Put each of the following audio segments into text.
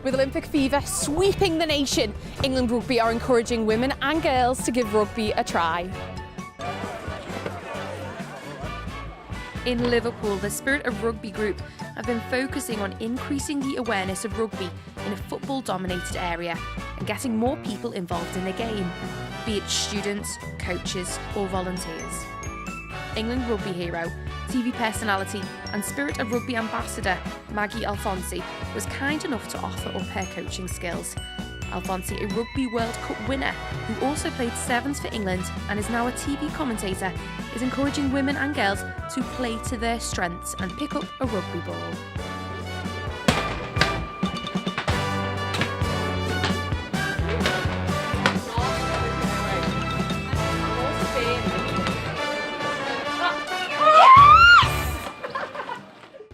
With Olympic fever sweeping the nation, England Rugby are encouraging women and girls to give rugby a try. In Liverpool, the Spirit of Rugby group have been focusing on increasing the awareness of rugby in a football-dominated area and getting more people involved in the game, be it students, coaches or volunteers. England Rugby hero, TV personality and Spirit of Rugby ambassador Maggie Alfonsi was kind enough to offer up her coaching skills. Alfonsi, a Rugby World Cup winner who also played sevens for England and is now a TV commentator, is encouraging women and girls to play to their strengths and pick up a rugby ball.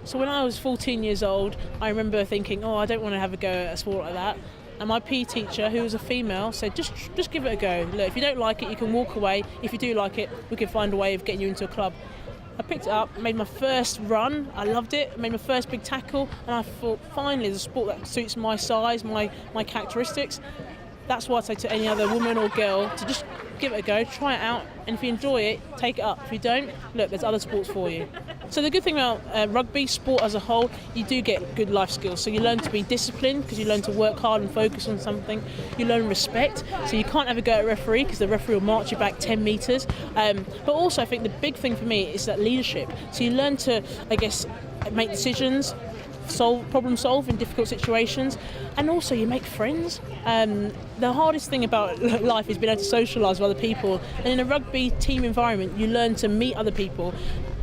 So when I was 14 years old, I remember thinking, oh, I don't want to have a go at a sport like that. And my PE teacher, who was a female, said, just give it a go. Look, if you don't like it, you can walk away. If you do like it, we can find a way of getting you into a club. I picked it up, made my first run. I loved it. Made my first big tackle, and I thought, finally, there's a sport that suits my size, my characteristics. That's why I say to any other woman or girl to just give it a go, try it out, and if you enjoy it, take it up. If you don't, look, there's other sports for you. So the good thing about rugby, sport as a whole, you do get good life skills. So you learn to be disciplined because you learn to work hard and focus on something. You learn respect, so you can't have a go at a referee because the referee will march you back 10 metres. But also I think the big thing for me is that leadership. So you learn to, I guess, make decisions, problem solve in difficult situations, and also you make friends. The hardest thing about life is being able to socialise with other people, and in a rugby team environment you learn to meet other people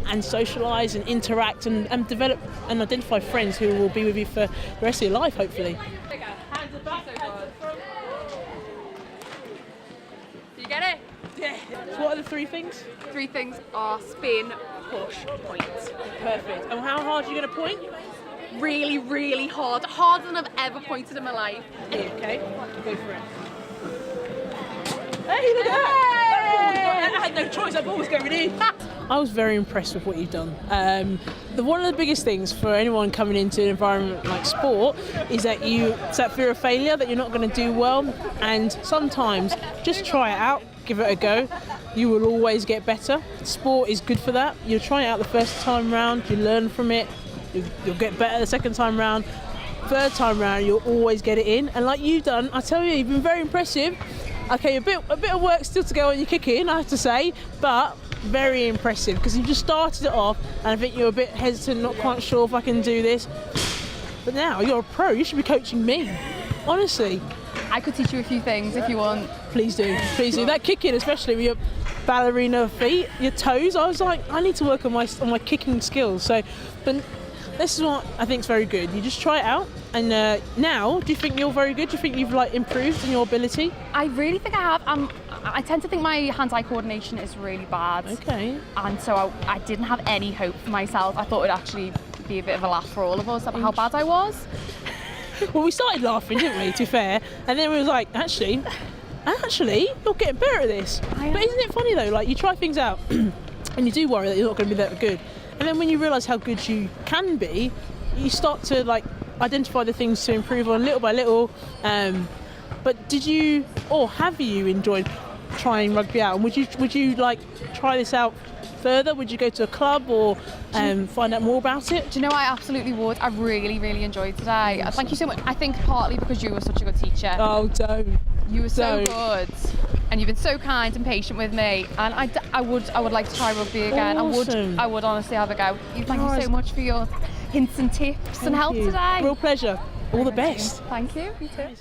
and socialise and interact and develop and identify friends who will be with you for the rest of your life, hopefully. You get it? Yeah. So what are the three things? Three things are spin, push, point. Perfect. And how hard are you going to point? Really, really hard. Harder than I've ever pointed in my life. Okay, go for it. Hey, look at that! I had no choice, that ball was going in. I was very impressed with what you've done. One of the biggest things for anyone coming into an environment like sport is that it's that fear of failure, that you're not going to do well, and sometimes just try it out, give it a go. You will always get better. Sport is good for that. You'll try it out the first time round, you learn from it, you'll get better the second time round, third time round you'll always get it in. And like you've done, I tell you, you've been very impressive. Okay, a bit of work still to go on your kicking, I have to say, but very impressive because you just started it off and I think you're a bit hesitant, not quite sure if I can do this. But now you're a pro, you should be coaching me, honestly. I could teach you a few things if you want. Please do, please do. That kicking, especially with your ballerina feet, your toes, I was like, I need to work on my kicking skills. So, but this is what I think is very good. You just try it out, and now, do you think you're very good? Do you think you've improved in your ability? I really think I have. I tend to think my hand-eye coordination is really bad. Okay. And so I didn't have any hope for myself. I thought it would actually be a bit of a laugh for all of us about how bad I was. Well, we started laughing, didn't we, to be fair? And then we was like, actually, you're getting better at this. But isn't it funny though, you try things out and you do worry that you're not going to be that good. And then when you realise how good you can be, you start to identify the things to improve on little by little. But did you, or have you enjoyed trying rugby out? And would you try this out further? Would you go to a club or find out more about it? Do you know, I absolutely would. I really, really enjoyed today. Awesome. Thank you so much. I think partly because you were such a good teacher. Oh, don't. You were so good. And you've been so kind and patient with me. And I would like to try rugby again. Awesome. I would honestly have a go. Thank you so much for your hints and tips and help today. Real pleasure. All the best. Thank you. You too.